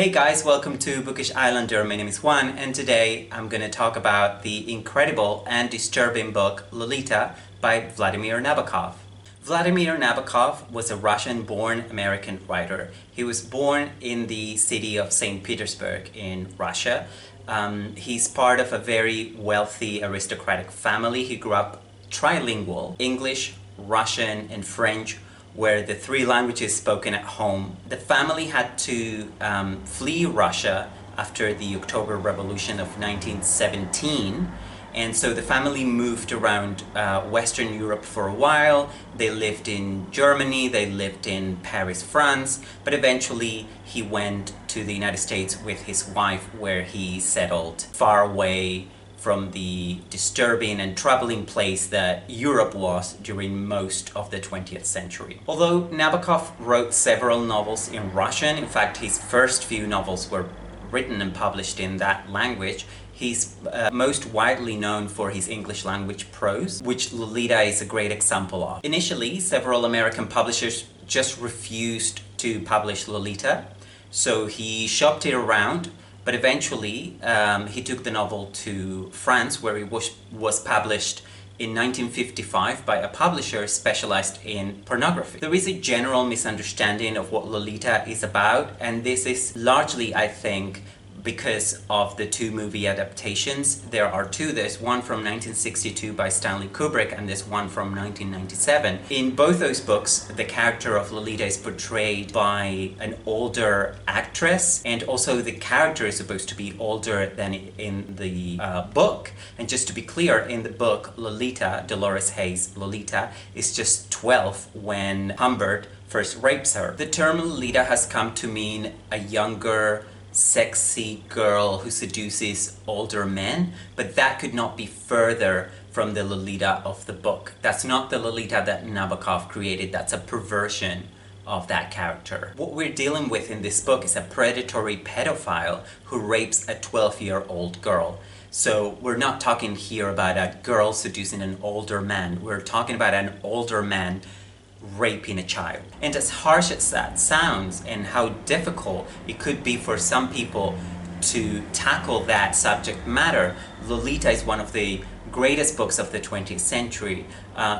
Hey guys, welcome to Bookish Islander. My name is Juan, and today I'm going to talk about the incredible and disturbing book Lolita by Vladimir Nabokov. Vladimir Nabokov was a Russian-born American writer. He was born in the city of St. Petersburg in Russia. He's part of a very wealthy aristocratic family. He grew up trilingual. English, Russian, and French were the three languages spoken at home. The family had to flee Russia after the October Revolution of 1917, and so the family moved around Western Europe for a while. They lived in Germany, they lived in Paris, France, but eventually he went to the United States with his wife, where he settled far away from the disturbing and troubling place that Europe was during most of the 20th century. Although Nabokov wrote several novels in Russian, in fact his first few novels were written and published in that language, he's most widely known for his English language prose, which Lolita is a great example of. Initially, several American publishers just refused to publish Lolita, so he shopped it around. But eventually, he took the novel to France, where it was published in 1955 by a publisher specialized in pornography. There is a general misunderstanding of what Lolita is about, and this is largely, I think, because of the two movie adaptations. There are two. There's one from 1962 by Stanley Kubrick, and there's one from 1997. In both those books, the character of Lolita is portrayed by an older actress, and also the character is supposed to be older than in the book. And just to be clear, in the book, Lolita, Dolores Hayes' Lolita, is just 12 when Humbert first rapes her. The term Lolita has come to mean a younger, sexy girl who seduces older men, but that could not be further from the Lolita of the book. That's not the Lolita that Nabokov created, that's a perversion of that character. What we're dealing with in this book is a predatory pedophile who rapes a 12-year-old girl. So we're not talking here about a girl seducing an older man, we're talking about an older man raping a child. And as harsh as that sounds, and how difficult it could be for some people to tackle that subject matter, Lolita is one of the greatest books of the 20th century,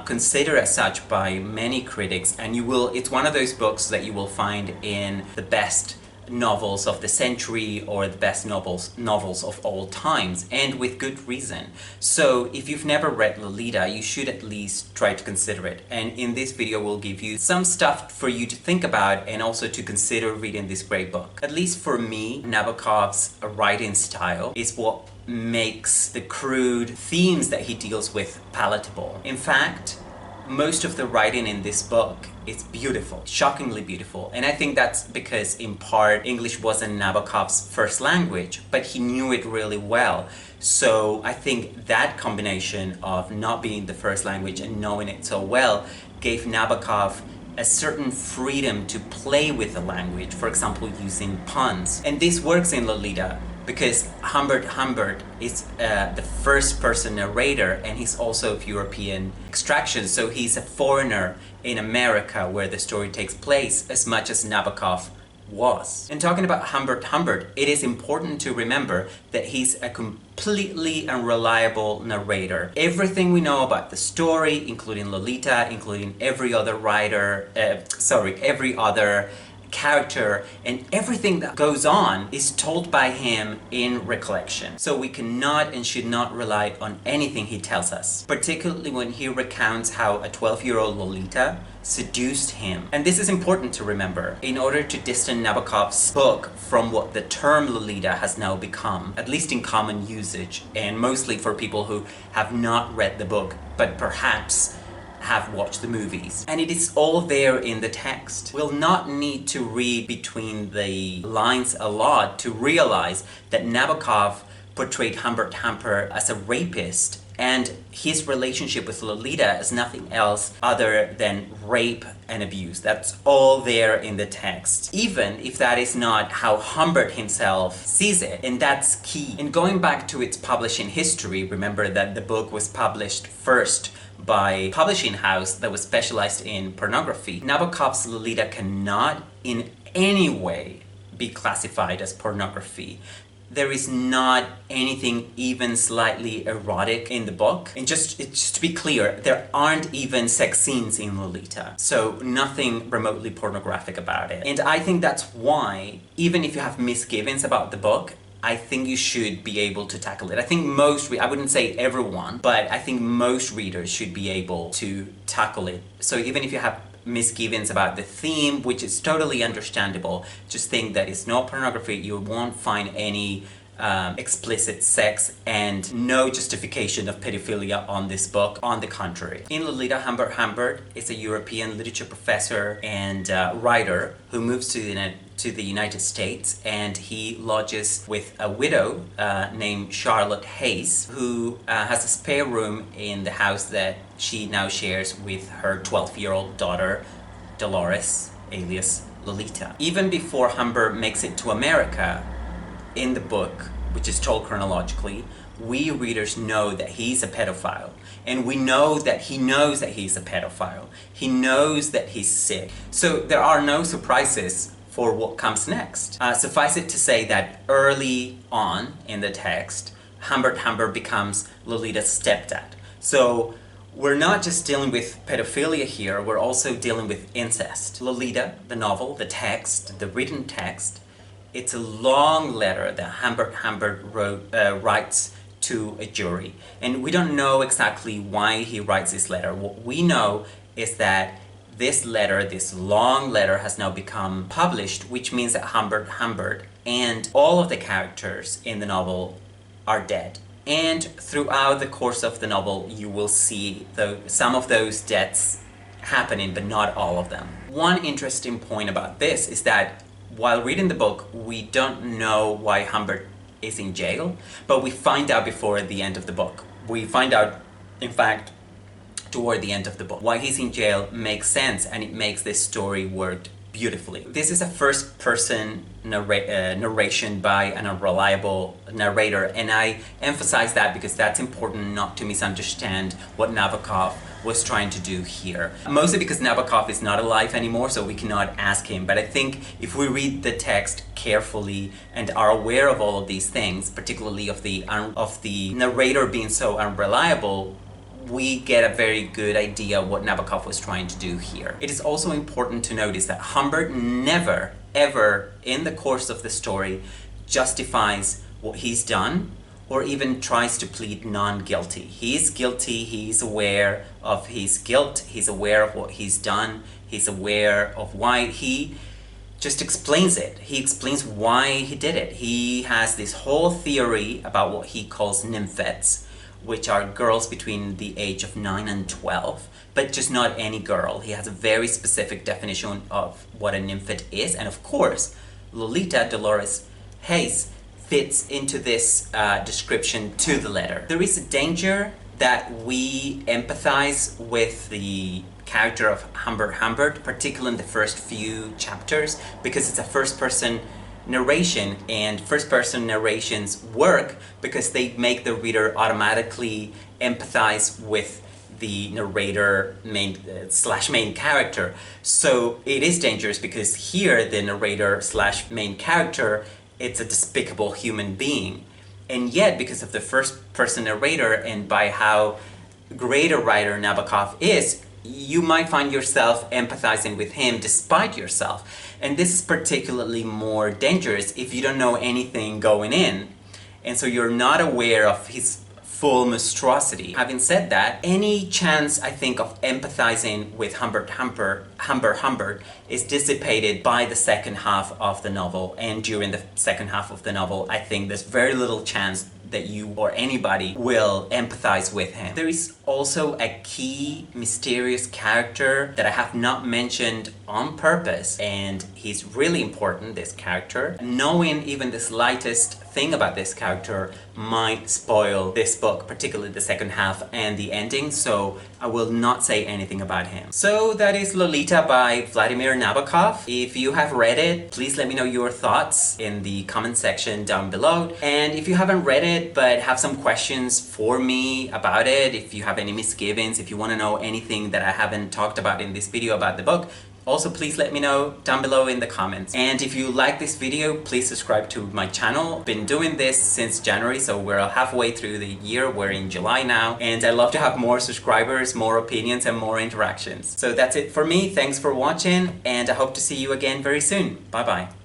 considered as such by many critics, and it's one of those books that you will find in the best novels of the century or the best novels of all times, and with good reason. So if you've never read Lolita, you should at least try to consider it. And in this video we'll give you some stuff for you to think about and also to consider reading this great book. At least for me, Nabokov's writing style is what makes the crude themes that he deals with palatable. In fact, most of the writing in this book is beautiful, shockingly beautiful. And I think that's because, in part, English wasn't Nabokov's first language, but he knew it really well. So I think that combination of not being the first language and knowing it so well gave Nabokov a certain freedom to play with the language, for example, using puns. And this works in Lolita, because Humbert is the first-person narrator, and he's also of European extraction, so he's a foreigner in America where the story takes place, as much as Nabokov was. And talking about Humbert, it is important to remember that he's a completely unreliable narrator. Everything we know about the story, including Lolita, including every other character, and everything that goes on is told by him in recollection. So we cannot and should not rely on anything he tells us, particularly when he recounts how a 12-year-old Lolita seduced him. And this is important to remember in order to distance Nabokov's book from what the term Lolita has now become, at least in common usage, and mostly for people who have not read the book, but perhaps have watched the movies. And it is all there in the text. We'll not need to read between the lines a lot to realize that Nabokov portrayed Humbert as a rapist, and his relationship with Lolita as nothing else other than rape and abuse. That's all there in the text, even if that is not how Humbert himself sees it, and that's key. And going back to its publishing history, remember that the book was published first by a publishing house that was specialized in pornography. Nabokov's Lolita cannot in any way be classified as pornography. There is not anything even slightly erotic in the book. And just to be clear, there aren't even sex scenes in Lolita. So nothing remotely pornographic about it. And I think that's why, even if you have misgivings about the book, I think you should be able to tackle it. I think I wouldn't say everyone, but I think most readers should be able to tackle it. So even if you have misgivings about the theme, which is totally understandable, just think that it's not pornography. You won't find any explicit sex and no justification of pedophilia on this book. On the contrary. In Lolita, Humbert is a European literature professor and writer who moves to the United States, and he lodges with a widow named Charlotte Hayes, who has a spare room in the house that she now shares with her 12-year-old daughter, Dolores, alias Lolita. Even before Humbert makes it to America, in the book, which is told chronologically, we readers know that he's a pedophile. And we know that he knows that he's a pedophile. He knows that he's sick. So there are no surprises for what comes next. Suffice it to say that early on in the text, Humbert becomes Lolita's stepdad. So we're not just dealing with pedophilia here, we're also dealing with incest. Lolita, the novel, the text, the written text, it's a long letter that Humbert writes to a jury. And we don't know exactly why he writes this letter. What we know is that this letter, this long letter, has now become published, which means that Humbert and all of the characters in the novel are dead. And throughout the course of the novel, you will see some of those deaths happening, but not all of them. One interesting point about this is that while reading the book, we don't know why Humbert is in jail, but we find out before the end of the book. We find out, in fact, toward the end of the book. Why he's in jail makes sense, and it makes this story work beautifully. This is a first-person narration by an unreliable narrator, and I emphasize that because that's important not to misunderstand what Nabokov was trying to do here. Mostly because Nabokov is not alive anymore, so we cannot ask him. But I think if we read the text carefully and are aware of all of these things, particularly of the narrator being so unreliable, we get a very good idea what Nabokov was trying to do here. It is also important to notice that Humbert never, ever, in the course of the story, justifies what he's done or even tries to plead non-guilty. He's guilty, he's aware of his guilt, he's aware of what he's done, he's aware of why. He just explains it. He explains why he did it. He has this whole theory about what he calls nymphets, which are girls between the age of 9 and 12, but just not any girl. He has a very specific definition of what a nymphet is, and of course, Lolita, Dolores Hayes, fits into this description to the letter. There is a danger that we empathize with the character of Humbert, particularly in the first few chapters, because it's a first-person narration, and first-person narrations work because they make the reader automatically empathize with the narrator main character. So it is dangerous because here the narrator / main character, it's a despicable human being. And yet, because of the first-person narrator and by how great a writer Nabokov is, you might find yourself empathizing with him despite yourself. And this is particularly more dangerous if you don't know anything going in, and so you're not aware of his full monstrosity. Having said that, any chance, I think, of empathizing with Humbert is dissipated by the second half of the novel, and during the second half of the novel, I think there's very little chance that you or anybody will empathize with him. There is also a key mysterious character that I have not mentioned on purpose, and he's really important, this character. Knowing even the slightest thing about this character might spoil this book, particularly the second half and the ending, so I will not say anything about him. So that is Lolita by Vladimir Nabokov. If you have read it, please let me know your thoughts in the comment section down below. And if you haven't read it but have some questions for me about it, if you have any misgivings, if you want to know anything that I haven't talked about in this video about the book, Also, please let me know down below in the comments. And if you like this video, please subscribe to my channel. Been doing this since January, so we're halfway through the year. We're in July now, and I love to have more subscribers, more opinions, and more interactions. So that's it for me. Thanks for watching, and I hope to see you again very soon. Bye bye.